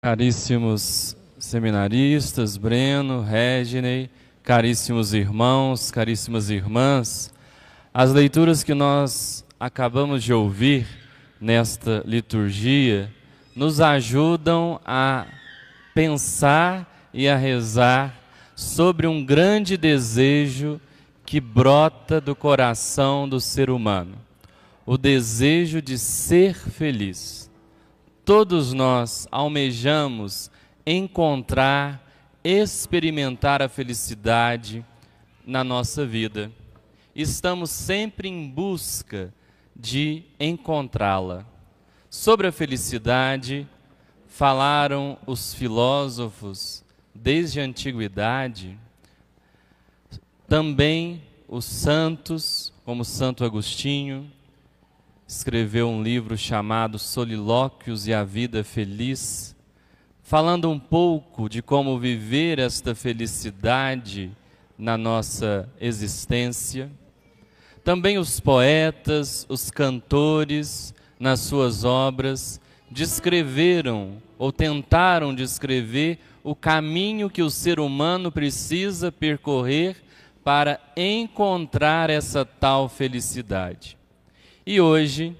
Caríssimos seminaristas, Breno, Reginei, caríssimos irmãos, caríssimas irmãs, as leituras que nós acabamos de ouvir nesta liturgia nos ajudam a pensar e a rezar sobre um grande desejo que brota do coração do ser humano, o desejo de ser feliz. Todos nós almejamos encontrar, experimentar a felicidade na nossa vida. Estamos sempre em busca de encontrá-la. Sobre a felicidade, falaram os filósofos desde a antiguidade, também os santos, como Santo Agostinho, escreveu um livro chamado Solilóquios e a Vida Feliz, falando um pouco de como viver esta felicidade na nossa existência. Também os poetas, os cantores, nas suas obras, descreveram ou tentaram descrever o caminho que o ser humano precisa percorrer para encontrar essa tal felicidade. E hoje,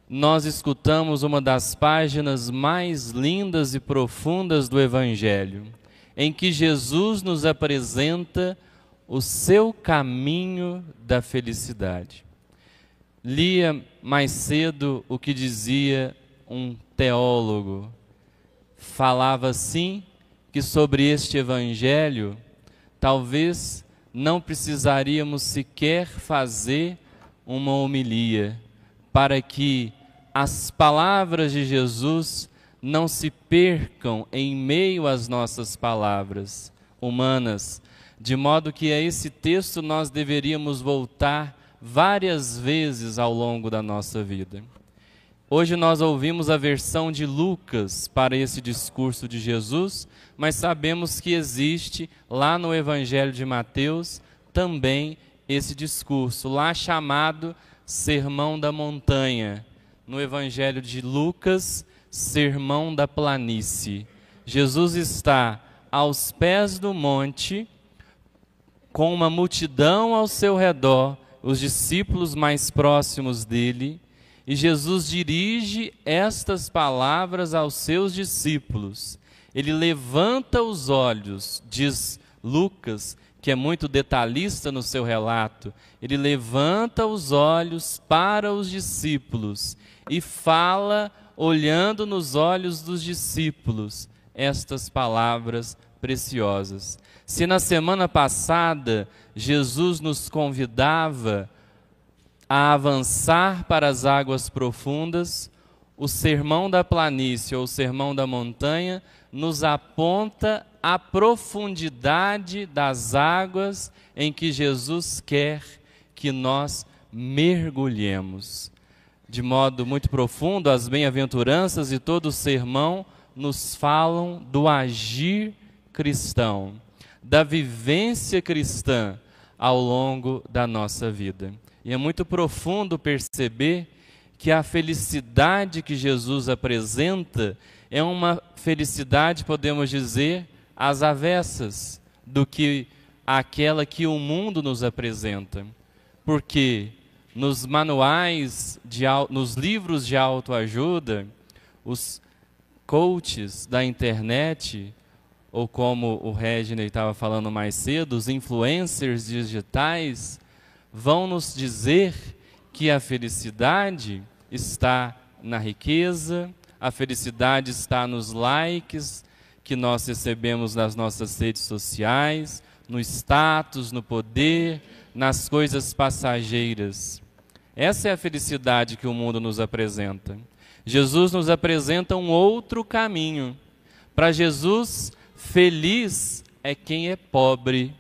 nós escutamos uma das páginas mais lindas e profundas do Evangelho, em que Jesus nos apresenta o seu caminho da felicidade. Lia mais cedo o que dizia um teólogo. Falava assim que sobre este Evangelho, talvez não precisaríamos sequer fazer uma homilia, para que as palavras de Jesus não se percam em meio às nossas palavras humanas, de modo que a esse texto nós deveríamos voltar várias vezes ao longo da nossa vida. Hoje nós ouvimos a versão de Lucas para esse discurso de Jesus, mas sabemos que existe lá no Evangelho de Mateus também esse discurso, lá chamado Sermão da Montanha. No Evangelho de Lucas, Sermão da Planície. Jesus está aos pés do monte, com uma multidão ao seu redor, os discípulos mais próximos dele, e Jesus dirige estas palavras aos seus discípulos. Ele levanta os olhos, diz Lucas, que é muito detalhista no seu relato, ele levanta os olhos para os discípulos e fala, olhando nos olhos dos discípulos, estas palavras preciosas. Se na semana passada Jesus nos convidava a avançar para as águas profundas, o Sermão da Planície ou o Sermão da Montanha nos aponta a profundidade das águas em que Jesus quer que nós mergulhemos. De modo muito profundo, as bem-aventuranças e todo o sermão nos falam do agir cristão, da vivência cristã ao longo da nossa vida. E é muito profundo perceber que a felicidade que Jesus apresenta é uma felicidade, podemos dizer, às avessas do que aquela que o mundo nos apresenta. Porque nos manuais, nos livros de autoajuda, os coaches da internet, ou como o Reginei estava falando mais cedo, os influencers digitais, vão nos dizer que a felicidade está na riqueza, a felicidade está nos likes que nós recebemos nas nossas redes sociais, no status, no poder, nas coisas passageiras. Essa é a felicidade que o mundo nos apresenta. Jesus nos apresenta um outro caminho. Para Jesus, feliz é quem é pobre,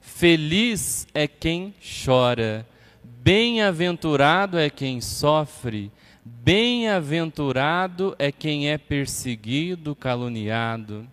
feliz é quem chora, bem-aventurado é quem sofre, bem-aventurado é quem é perseguido, caluniado.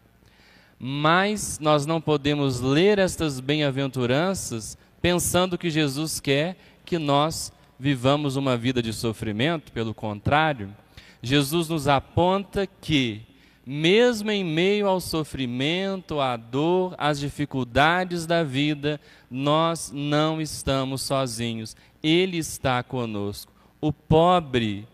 Mas nós não podemos ler estas bem-aventuranças pensando que Jesus quer que nós vivamos uma vida de sofrimento. Pelo contrário, Jesus nos aponta que mesmo em meio ao sofrimento, à dor, às dificuldades da vida, nós não estamos sozinhos. Ele está conosco. O pobre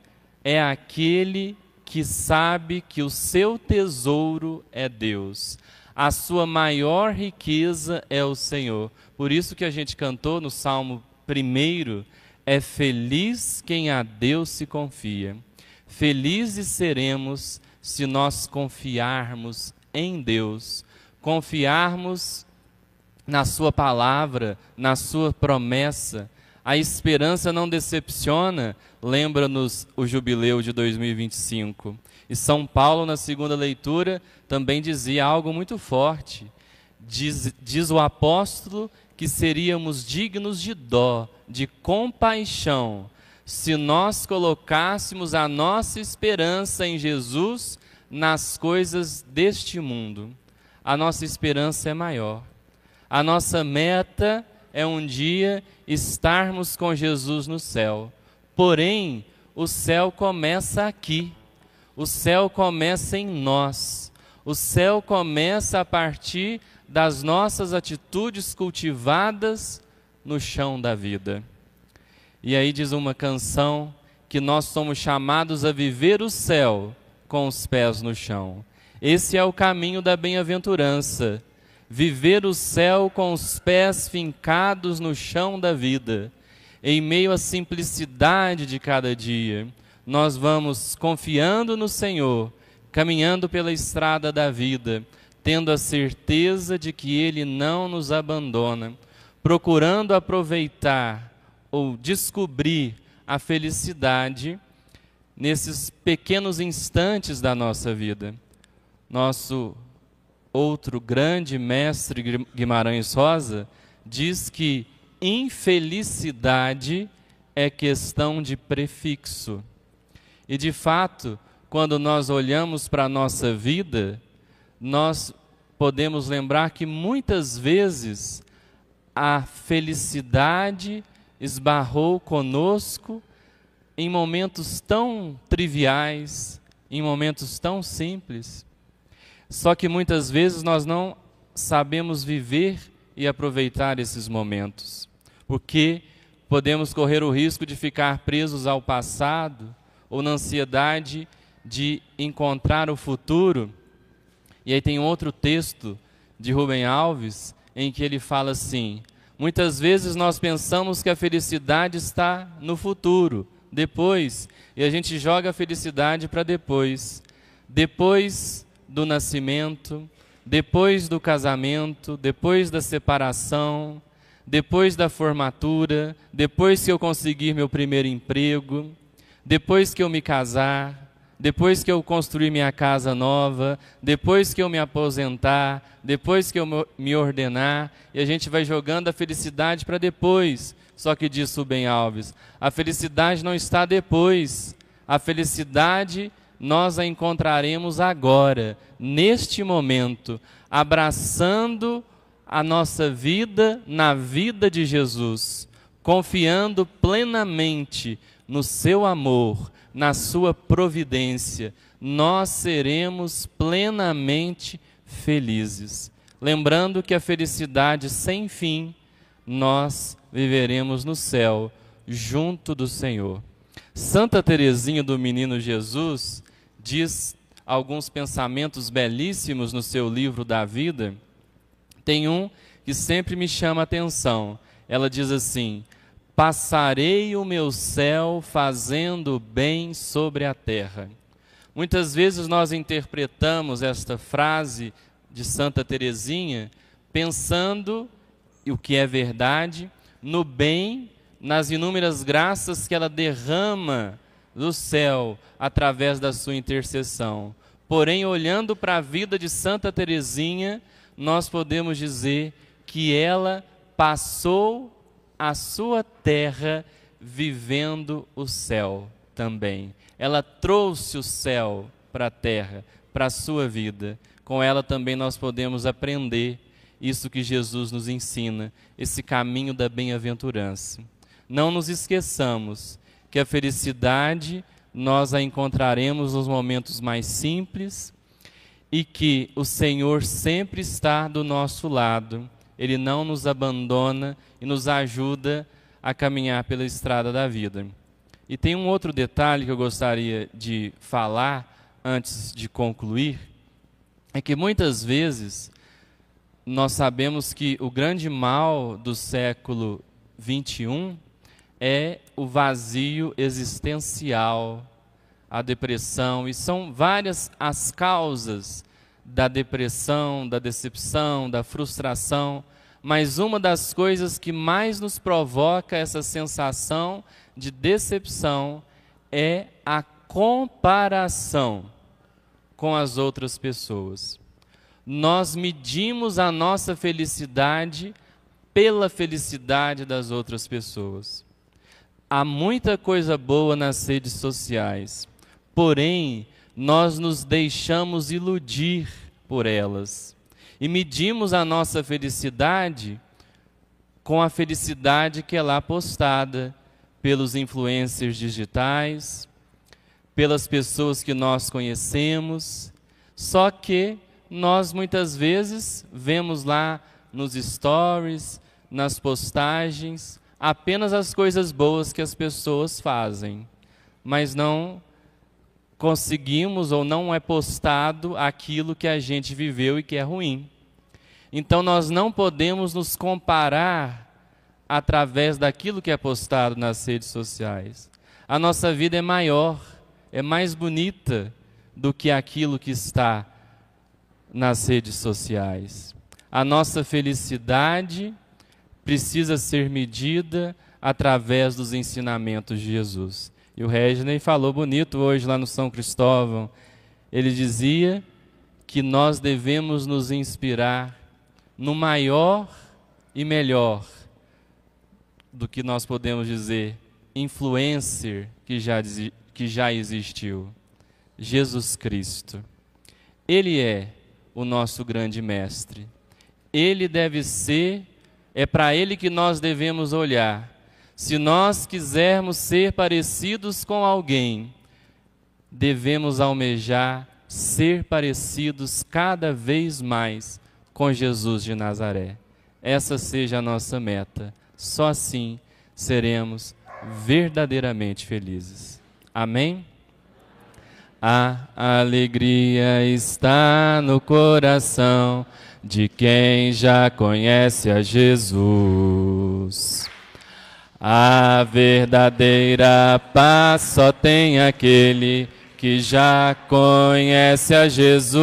é aquele que sabe que o seu tesouro é Deus. A sua maior riqueza é o Senhor. Por isso que a gente cantou no Salmo 1, é feliz quem a Deus se confia. Felizes seremos se nós confiarmos em Deus, confiarmos na sua palavra, na sua promessa. A esperança não decepciona, lembra-nos o jubileu de 2025. E São Paulo, na segunda leitura, também dizia algo muito forte. Diz o apóstolo que seríamos dignos de dó, de compaixão, se nós colocássemos a nossa esperança em Jesus nas coisas deste mundo. A nossa esperança é maior. A nossa meta é um dia estarmos com Jesus no céu. Porém, o céu começa aqui. O céu começa em nós. O céu começa a partir das nossas atitudes cultivadas no chão da vida. E aí diz uma canção que nós somos chamados a viver o céu com os pés no chão. Esse é o caminho da bem-aventurança. Viver o céu com os pés fincados no chão da vida. Em meio à simplicidade de cada dia, nós vamos confiando no Senhor, caminhando pela estrada da vida, tendo a certeza de que Ele não nos abandona, procurando aproveitar ou descobrir a felicidade nesses pequenos instantes da nossa vida. Nosso outro grande mestre Guimarães Rosa diz que infelicidade é questão de prefixo. E de fato, quando nós olhamos para a nossa vida, nós podemos lembrar que muitas vezes a felicidade esbarrou conosco em momentos tão triviais, em momentos tão simples. Só que muitas vezes nós não sabemos viver e aproveitar esses momentos, porque podemos correr o risco de ficar presos ao passado ou na ansiedade de encontrar o futuro. E aí tem outro texto de Rubem Alves em que ele fala assim: muitas vezes nós pensamos que a felicidade está no futuro, depois, e a gente joga a felicidade para depois. Depois do nascimento, depois do casamento, depois da separação, depois da formatura, depois que eu conseguir meu primeiro emprego, depois que eu me casar, depois que eu construir minha casa nova, depois que eu me aposentar, depois que eu me ordenar, e a gente vai jogando a felicidade para depois. Só que diz Rubem Alves, a felicidade não está depois, a felicidade nós a encontraremos agora, neste momento, abraçando a nossa vida na vida de Jesus, confiando plenamente no seu amor, na sua providência, nós seremos plenamente felizes. Lembrando que a felicidade sem fim, nós viveremos no céu, junto do Senhor. Santa Teresinha do Menino Jesus diz alguns pensamentos belíssimos no seu livro da vida. Tem um que sempre me chama a atenção. Ela diz assim: passarei o meu céu fazendo bem sobre a terra. Muitas vezes nós interpretamos esta frase de Santa Teresinha pensando, o que é verdade, no bem, nas inúmeras graças que ela derrama do céu através da sua intercessão. Porém, olhando para a vida de Santa Teresinha, nós podemos dizer que ela passou a sua terra vivendo o céu também. Ela trouxe o céu para a terra, para a sua vida. Com ela também nós podemos aprender isso que Jesus nos ensina, esse caminho da bem-aventurança. Não nos esqueçamos que a felicidade nós a encontraremos nos momentos mais simples e que o Senhor sempre está do nosso lado. Ele não nos abandona e nos ajuda a caminhar pela estrada da vida. E tem um outro detalhe que eu gostaria de falar antes de concluir, é que muitas vezes nós sabemos que o grande mal do século XXI é o vazio existencial, a depressão, e são várias as causas da depressão, da decepção, da frustração, mas uma das coisas que mais nos provoca essa sensação de decepção é a comparação com as outras pessoas. Nós medimos a nossa felicidade pela felicidade das outras pessoas. Há muita coisa boa nas redes sociais, porém, nós nos deixamos iludir por elas e medimos a nossa felicidade com a felicidade que é lá postada pelos influencers digitais, pelas pessoas que nós conhecemos, só que nós muitas vezes vemos lá nos stories, nas postagens, apenas as coisas boas que as pessoas fazem, mas não conseguimos ou não é postado aquilo que a gente viveu e que é ruim. Então nós não podemos nos comparar através daquilo que é postado nas redes sociais. A nossa vida é maior, é mais bonita do que aquilo que está nas redes sociais. A nossa felicidade precisa ser medida através dos ensinamentos de Jesus. E o Reginei falou bonito hoje lá no São Cristóvão. Ele dizia que nós devemos nos inspirar no maior e melhor do que nós podemos dizer, influencer que já existiu, Jesus Cristo. Ele é o nosso grande mestre. Ele deve ser, é para ele que nós devemos olhar. Se nós quisermos ser parecidos com alguém, devemos almejar ser parecidos cada vez mais com Jesus de Nazaré. Essa seja a nossa meta. Só assim seremos verdadeiramente felizes. Amém? A alegria está no coração de quem já conhece a Jesus. A verdadeira paz só tem aquele que já conhece a Jesus.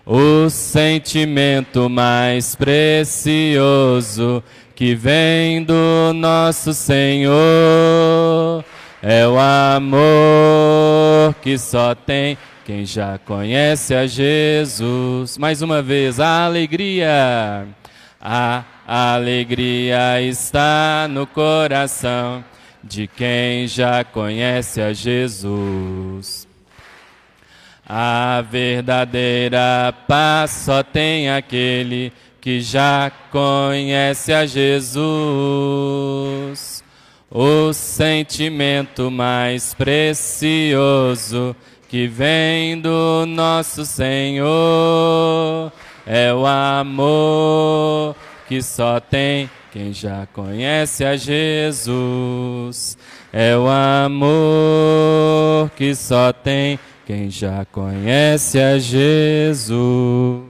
O sentimento mais precioso que vem do nosso Senhor é o amor que só tem quem já conhece a Jesus. Mais uma vez, a alegria. A alegria está no coração de quem já conhece a Jesus. A verdadeira paz só tem aquele que já conhece a Jesus. O sentimento mais precioso que vem do nosso Senhor é o amor que só tem quem já conhece a Jesus. É o amor que só tem quem já conhece a Jesus.